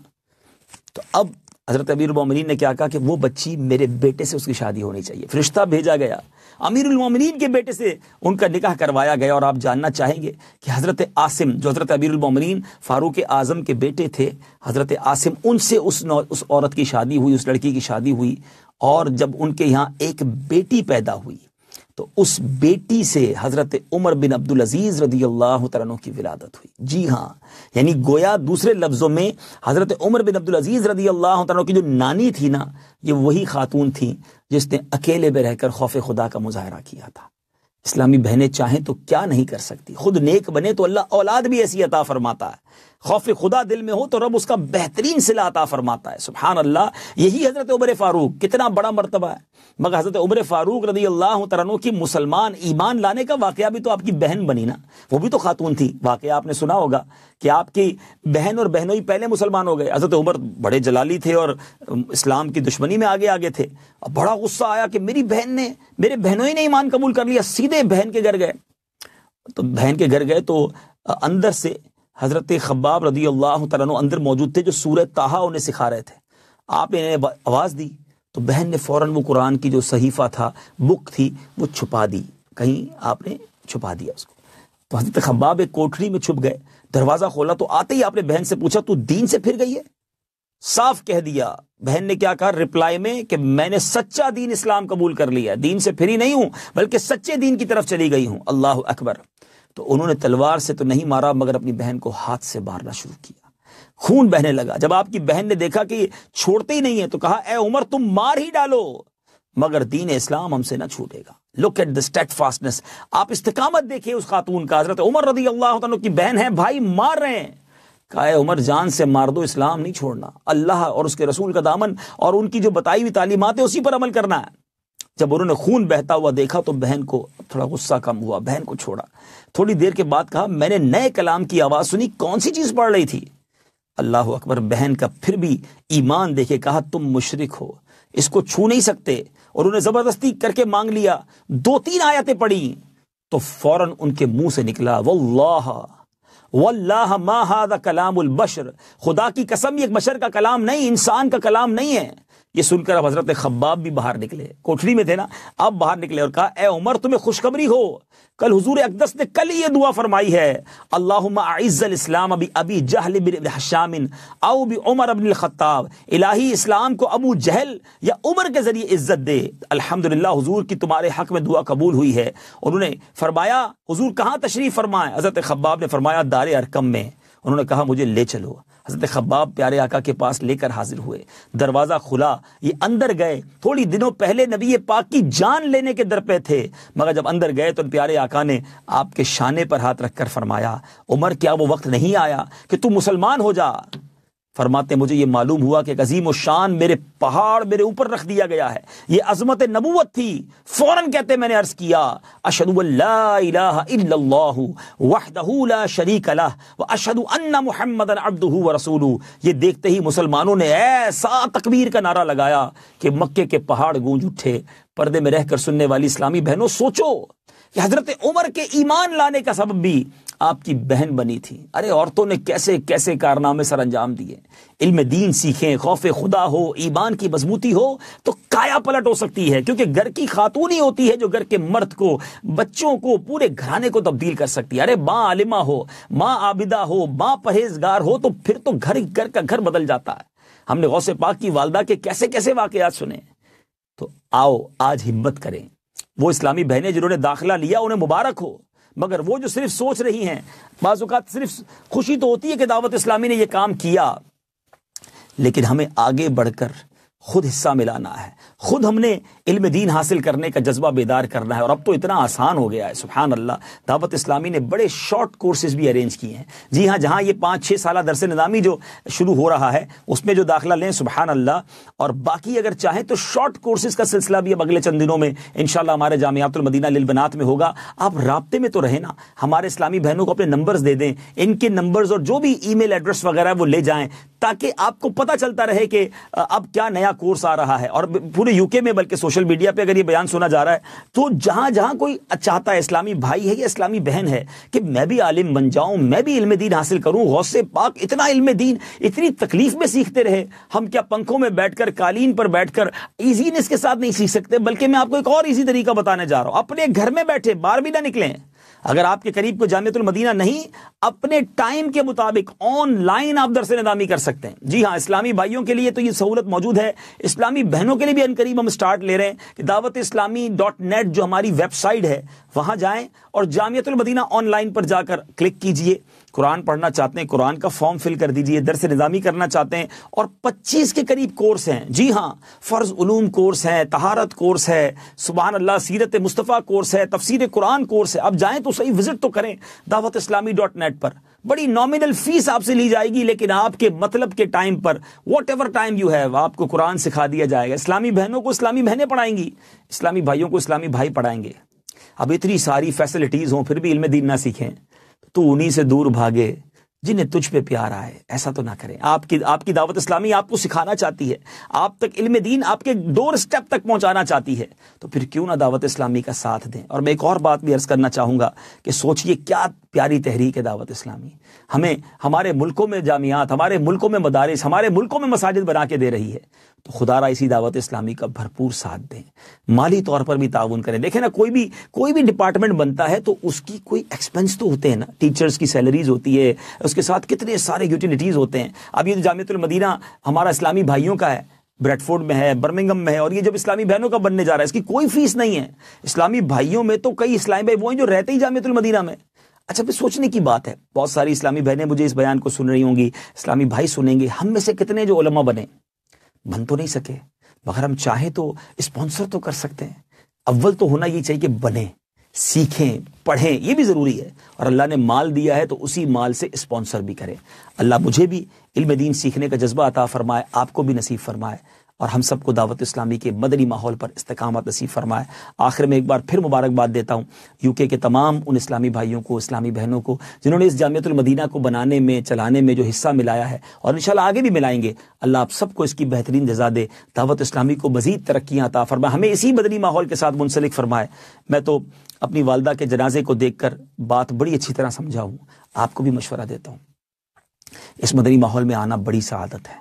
تو اب حضرت امیر المومنین نے کیا کہا کہ وہ بچی میرے بیٹے سے اس کی شادی ہونی چاہیے، فرشتہ بھیجا گیا، امیر المومنین کے بیٹے سے ان کا نکاح کروایا گیا۔ اور آپ جاننا چاہیں گے کہ حضرت عاصم جو حضرت امیر المومنین فاروق اعظم کے بیٹے تھے، حضرت عاصم ان سے اس عورت کی شادی ہوئی، اس لڑکی کی شادی ہوئی، اور جب ان کے یہاں ایک بیٹی پیدا ہوئی تو اس بیٹی سے حضرت عمر بن عبدالعزیز رضی اللہ تعالیٰ عنہ کی ولادت ہوئی۔ جی ہاں، یعنی گویا دوسرے لفظوں میں حضرت عمر بن عبدالعزیز رضی اللہ تعالیٰ عنہ کی جو نانی تھی نا، یہ وہی خاتون تھی جس نے اکیلے میں رہ کر خوف خدا کا مظاہرہ کیا تھا۔ اسلامی بہنیں چاہیں تو کیا نہیں کر سکتی، خود نیک بنے تو اللہ اولاد بھی ایسی عطا فرماتا ہے، خوف خدا دل میں ہو تو رب اس کا بہترین صلہ عطا فرماتا ہے۔ سبحان اللہ، یہی حضرت عمر فاروق، کتنا بڑا مرتبہ ہے۔ مگر حضرت عمر فاروق رضی اللہ تعالیٰ عنہ کی مسلمان ایمان لانے کا واقعہ بھی تو آپ کی بہن بنی نا، وہ بھی تو خاتون تھی۔ واقعہ آپ نے سنا ہوگا کہ آپ کی بہن اور بہنوئی پہلے مسلمان ہو گئے۔ حضرت عمر بڑے جلالی تھے اور اسلام کی دشمنی میں آگے تھے، اور بڑا غصہ آیا کہ میری بہن نے، میرے بہنوئی نے ایمان قبول کر لیا، سیدھے بہن کے گھر گئے۔ تو بہن کے گھر گئے تو اندر سے حضرت خباب رضی اللہ تعالیٰ عنہ اندر موجود تھے جو سورہ طٰہٰ انہیں سکھا رہے تھے۔ آپ نے آواز دی تو بہن نے فوراً وہ قرآن کی جو صحیفہ تھا، بک تھی، وہ چھپا دی، کہیں آپ نے چھپا دیا اس کو۔ تو حضرت خباب ایک کوٹری میں چھپ گئے، دروازہ کھولا تو آتے ہی آپ نے بہن سے پوچھا تو دین سے پھر گئی ہے؟ صاف کہہ دیا بہن نے، کیا کہا رپلائی میں کہ میں نے سچا دین اسلام قبول کر لیا، دین سے پھری نہیں ہوں بلکہ سچے دین کی طرف چلی گئی ہوں۔ اللہ اکبر۔ تو انہوں نے تلوار سے تو نہیں مارا مگر اپنی بہن کو ہاتھ سے مارنا شروع کیا، خون بہنے لگا۔ جب آپ کی بہن نے دیکھا کہ یہ چھوڑتے ہی نہیں ہے تو کہا اے عمر تم مار ہی ڈالو مگر دین اسلام ہم سے نہ چھوٹے گا۔ لک ایٹ دا اسٹیڈفاسٹنس، آپ استقامت دیکھیں اس خاتون کا۔ حضرت عمر رضی اللہ عنہ کی بہن ہے، بھائی مار رہے ہیں، کہا اے عمر جان سے مار دو، اسلام نہیں چھوڑنا، اللہ اور اس کے رسول کا دامن اور ان کی جو بتائی ہوئی تعلیمات ہے اسی پر عمل کرنا ہے۔ جب انہوں نے خون بہتا ہوا دیکھا تو بہن کو تھوڑا غصہ کم ہوا، بہن کو چھوڑا۔ تھوڑی دیر کے بعد کہا میں نے نئے کلام کی آواز سنی، کون سی چیز پڑھ رہی تھی؟ اللہ اکبر۔ بہن کا پھر بھی ایمان دیکھے کہا تم مشرک ہو، اس کو چھو نہیں سکتے، اور انہیں زبردستی کر کے مانگ لیا۔ 2-3 آیتیں پڑھی تو فوراً ان کے منہ سے نکلا واللہ ما ھذا کلام البشر، خدا کی قسم یہ ایک بشر کا کلام نہیں، انسان کا کلام نہیں ہے۔ یہ سن کر اب حضرت خباب بھی باہر نکلے، کوٹھری میں تھے نا، اب باہر نکلے اور کہا اے عمر تمہیں خوشخبری ہو، کل حضور اقدس نے کل یہ دعا فرمائی ہے، اللہم اعز الاسلام be Jahl bin Hisham O B عمر بن الخطاب، الہی اسلام کو ابو جہل یا عمر کے ذریعے عزت دے۔ الحمدللہ حضور کی تمہارے حق میں دعا قبول ہوئی ہے۔ انہوں نے فرمایا حضور کہاں تشریف فرمائے؟ حضرت خباب نے فرمایا دار ارقم میں۔ انہوں نے کہا مجھے لے چلو۔ حضرت خباب پیارے آقا کے پاس لے کر حاضر ہوئے، دروازہ کھلا، یہ اندر گئے۔ تھوڑی دنوں پہلے نبی پاک کی جان لینے کے در پہ تھے، مگر جب اندر گئے تو پیارے آقا نے آپ کے شانے پر ہاتھ رکھ کر فرمایا عمر کیا وہ وقت نہیں آیا کہ تو مسلمان ہو جا؟ فرماتے مجھے یہ معلوم ہوا کہ ایک عظیم الشان میرے پہاڑ میرے اوپر رکھ دیا گیا ہے، یہ عظمت نبوت تھی۔ فوراً کہتے میں نے عرض کیا اشہد ان لا الہ الا اللہ وحدہ لا شریک لہ واشہد ان محمدا عبدہ ورسولہ۔ یہ دیکھتے ہی مسلمانوں نے ایسا تکبیر کا نعرہ لگایا کہ مکے کے پہاڑ گونج اٹھے۔ پردے میں رہ کر سننے والی اسلامی بہنوں سوچو کہ حضرت عمر کے ایمان لانے کا سبب بھی آپ کی بہن بنی تھی۔ ارے عورتوں نے کیسے کیسے کارنامے سر انجام دیے۔ علم دین سیکھیں، خوف خدا ہو، ایمان کی مضبوطی ہو تو کایا پلٹ ہو سکتی ہے، کیونکہ گھر کی خاتون ہی ہوتی ہے جو گھر کے مرد کو، بچوں کو، پورے گھرانے کو تبدیل کر سکتی ہے۔ ارے ماں عالمہ ہو، ماں عابدہ ہو، ماں پرہیزگار ہو تو پھر تو گھر کا گھر بدل جاتا ہے۔ ہم نے غوث پاک کی والدہ کے کیسے کیسے واقعات سنے۔ تو آؤ آج ہمت کریں، وہ اسلامی بہنیں جنہوں نے داخلہ لیا انہیں مبارک ہو، مگر وہ جو صرف سوچ رہی ہیں، بعض اوقات صرف خوشی تو ہوتی ہے کہ دعوت اسلامی نے یہ کام کیا، لیکن ہمیں آگے بڑھ کر خود حصہ ملانا ہے، خود ہم نے علم دین حاصل کرنے کا جذبہ بیدار کرنا ہے۔ اور اب تو اتنا آسان ہو گیا ہے، سبحان اللہ، دعوت اسلامی نے بڑے شارٹ کورسز بھی ارینج کیے ہیں۔ جی ہاں، جہاں یہ 5-6 سالہ درس نظامی جو شروع ہو رہا ہے اس میں جو داخلہ لیں، سبحان اللہ، اور باقی اگر چاہیں تو شارٹ کورسز کا سلسلہ بھی اب اگلے چند دنوں میں انشاءاللہ ہمارے جامعات المدینہ للبنات میں ہوگا۔ آپ رابطے میں تو رہیں نا، ہمارے اسلامی بہنوں کو اپنے نمبرز دے دیں، ان کے نمبرز اور جو بھی ای میل ایڈریس وغیرہ وہ لے جائیں، تاکہ آپ کو پتہ چلتا رہے کہ اب کیا نیا کورس آ رہا ہے۔ اور پورے یو کے میں بلکہ سوشل میڈیا پہ اگر یہ بیان سنا جا رہا ہے تو جہاں جہاں کوئی چاہتا ہے، اسلامی بھائی ہے یا اسلامی بہن ہے، کہ میں بھی عالم بن جاؤں، میں بھی علم دین حاصل کروں، غوث پاک اتنا علم دین اتنی تکلیف میں سیکھتے رہے، ہم کیا پنکھوں میں بیٹھ کر، قالین پر بیٹھ کر ایزینس کے ساتھ نہیں سیکھ سکتے؟ بلکہ میں آپ کو ایک اور ایزی طریقہ بتانے جا رہا ہوں، اپنے گھر میں بیٹھے، باہر بھی نہ نکلیں۔ اگر آپ کے قریب کو جامعۃ المدینہ نہیں، اپنے ٹائم کے مطابق آن لائن آپ درس نظامی کر سکتے ہیں۔ جی ہاں، اسلامی بھائیوں کے لیے تو یہ سہولت موجود ہے، اسلامی بہنوں کے لیے بھی عنقریب ہم سٹارٹ لے رہے ہیں کہ dawatIslami.net جو ہماری ویب سائٹ ہے وہاں جائیں اور جامعۃ المدینہ آن لائن پر جا کر کلک کیجئے۔ قرآن پڑھنا چاہتے ہیں، قرآن کا فارم فل کر دیجئے، درس نظامی کرنا چاہتے ہیں، اور 25 کے قریب کورس ہیں۔ جی ہاں، فرض علوم کورس ہے، طہارت کورس ہے، سبحان اللہ، سیرت مصطفیٰ کورس ہے، تفسیر قرآن کورس ہے۔ اب جائیں تو صحیح، وزٹ تو کریں dawatIslami.net پر۔ بڑی نامنل فیس آپ سے لی جائے گی، لیکن آپ کے مطلب کے time per, what ever time you have, آپ کو قرآن سکھا دیا جائے گا۔ اسلامی بہنوں کو اسلامی بہنیں پڑھائیں گی، اسلامی بھائیوں کو اسلامی بھائی پڑھائیں گے۔ اب اتنی ساری فیسلٹیز ہوں پھر بھی علم دین نہ سیکھیں تو انہی سے دور بھاگے جنہیں تجھ پہ پیار آئے۔ ایسا تو نہ کریں۔ آپ کی دعوت اسلامی آپ کو سکھانا چاہتی ہے، آپ تک علم دین آپ کے ڈور سٹیپ تک پہنچانا چاہتی ہے، تو پھر کیوں نہ دعوت اسلامی کا ساتھ دیں۔ اور میں ایک اور بات بھی عرض کرنا چاہوں گا کہ سوچئے کیا پیاری تحریک ہے دعوت اسلامی، ہمیں ہمارے ملکوں میں جامعات، ہمارے ملکوں میں مدارس، ہمارے ملکوں میں مساجد بنا کے دے رہی ہے، تو خدا را اسی دعوت اسلامی کا بھرپور ساتھ دیں، مالی طور پر بھی تعاون کریں۔ دیکھیں نا، کوئی بھی ڈپارٹمنٹ بنتا ہے تو اس کی کوئی ایکسپنس تو ہوتے ہیں نا، ٹیچرز کی سیلریز ہوتی ہے، اس کے ساتھ کتنے سارے یوٹیلیٹیز ہوتے ہیں۔ اب یہ جامعۃ المدینہ ہمارا اسلامی بھائیوں کا ہے، بریڈ فورڈ میں ہے، برمنگم میں ہے، اور یہ جب اسلامی بہنوں کا بننے جا رہا ہے اس کی کوئی فیس نہیں ہے۔ اسلامی بھائیوں میں تو کئی اسلامی بھائی وہ ہیں جو رہتے ہی جامعۃ المدینہ میں۔ اچھا، پھر سوچنے کی بات ہے، بہت ساری اسلامی بہنیں مجھے اس بیان کو سن رہی ہوں گی، اسلامی بھائی سنیں گے، ہم میں سے کتنے جو علماء بن تو نہیں سکے، مگر ہم چاہیں تو اسپانسر تو کر سکتے ہیں۔ اول تو ہونا یہ چاہیے کہ بنیں، سیکھیں، پڑھیں، یہ بھی ضروری ہے، اور اللہ نے مال دیا ہے تو اسی مال سے اسپانسر بھی کریں۔ اللہ مجھے بھی علم دین سیکھنے کا جذبہ عطا فرمائے، آپ کو بھی نصیب فرمائے، اور ہم سب کو دعوت اسلامی کے مدنی ماحول پر استقامت نصیب فرمائے۔ آخر میں ایک بار پھر مبارکباد دیتا ہوں یو کے تمام ان اسلامی بھائیوں کو، اسلامی بہنوں کو جنہوں نے اس جامعۃ المدینہ کو بنانے میں، چلانے میں جو حصہ ملایا ہے، اور انشاءاللہ آگے بھی ملائیں گے۔ اللہ آپ سب کو اس کی بہترین جزا دے، دعوت اسلامی کو مزید ترقیاں عطا فرمائے، ہمیں اسی مدنی ماحول کے ساتھ منسلک فرمائے۔ میں تو اپنی والدہ کے جنازے کو دیکھ کر بات بڑی اچھی طرح سمجھا ہوں، آپ کو بھی مشورہ دیتا ہوں۔ اس مدنی ماحول میں آنا بڑی سعادت ہے،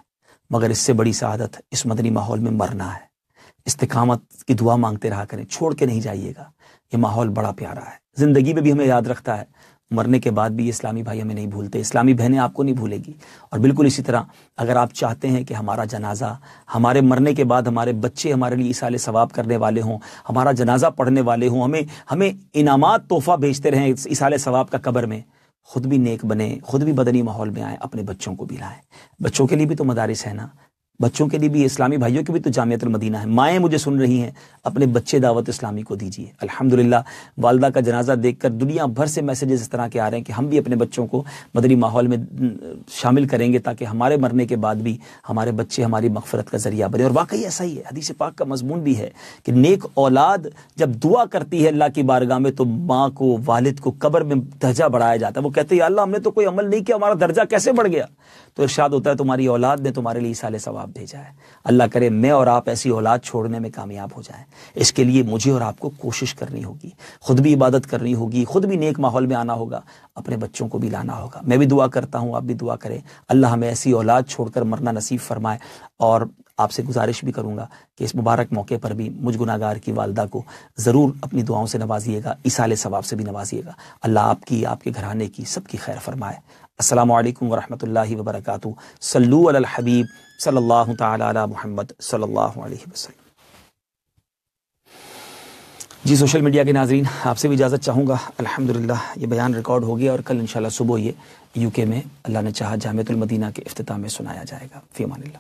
مگر اس سے بڑی سعادت اس مدنی ماحول میں مرنا ہے۔ استقامت کی دعا مانگتے رہا کریں، چھوڑ کے نہیں جائیے گا، یہ ماحول بڑا پیارا ہے، زندگی میں بھی ہمیں یاد رکھتا ہے، مرنے کے بعد بھی یہ اسلامی بھائی ہمیں نہیں بھولتے، اسلامی بہنیں آپ کو نہیں بھولے گی۔ اور بالکل اسی طرح اگر آپ چاہتے ہیں کہ ہمارا جنازہ، ہمارے مرنے کے بعد ہمارے بچے ہمارے لیے ایصال ثواب کرنے والے ہوں، ہمارا جنازہ پڑھنے والے ہوں، ہمیں انعامات تحفہ بھیجتے رہیں ایصال ثواب کا قبر میں، خود بھی نیک بنیں، خود بھی مدنی ماحول میں آئیں، اپنے بچوں کو بھی لائیں۔ بچوں کے لیے بھی تو مدارس ہے نا، بچوں کے لیے بھی، اسلامی بھائیوں کے بھی تو جامعۃ المدینہ ہے۔ مائیں مجھے سن رہی ہیں، اپنے بچے دعوت اسلامی کو دیجیے۔ الحمدللہ والدہ کا جنازہ دیکھ کر دنیا بھر سے میسیجز اس طرح کے آ رہے ہیں کہ ہم بھی اپنے بچوں کو مدنی ماحول میں شامل کریں گے تاکہ ہمارے مرنے کے بعد بھی ہمارے بچے ہماری مغفرت کا ذریعہ بنے۔ اور واقعی ایسا ہی ہے، حدیث پاک کا مضمون بھی ہے کہ نیک اولاد جب دعا کرتی ہے اللہ کی بارگاہ میں تو ماں کو، والد کو قبر میں درجہ بڑھایا جاتا ہے۔ وہ کہتے ہیں یا اللہ ہم نے تو کوئی عمل نہیں کیا، ہمارا درجہ کیسے بڑھ گیا؟ تو ارشاد ہوتا ہے تمہاری اولاد نے تمہارے لیے ایصال ثواب بھیجا ہے۔ اللہ کرے میں اور آپ ایسی اولاد چھوڑنے میں کامیاب ہو جائیں۔ اس کے لیے مجھے اور آپ کو کوشش کرنی ہوگی، خود بھی عبادت کرنی ہوگی، خود بھی نیک ماحول میں آنا ہوگا، اپنے بچوں کو بھی لانا ہوگا۔ میں بھی دعا کرتا ہوں، آپ بھی دعا کریں، اللہ ہمیں ایسی اولاد چھوڑ کر مرنا نصیب فرمائے۔ اور آپ سے گزارش بھی کروں گا کہ اس مبارک موقع پر بھی مجھ گناہگار کی والدہ کو ضرور اپنی دعاؤں سے نوازیے گا، ایصال ثواب سے بھی نوازیے گا۔ اللہ آپ کی، آپ کے گھرانے کی، سب کی خیر فرمائے۔ السلام علیکم ورحمۃ اللہ وبرکاتہ۔ صلو علی الحبیب صلی اللہ تعالی علی محمد صلی اللہ علیہ وسلم۔ جی سوشل میڈیا کے ناظرین، آپ سے بھی اجازت چاہوں گا۔ الحمدللہ یہ بیان ریکارڈ ہو گیا اور کل انشاءاللہ صبح یہ یو کے میں اللہ نے چاہا جامعۃ المدینہ کے افتتاح میں سنایا جائے گا۔ فی امان اللہ۔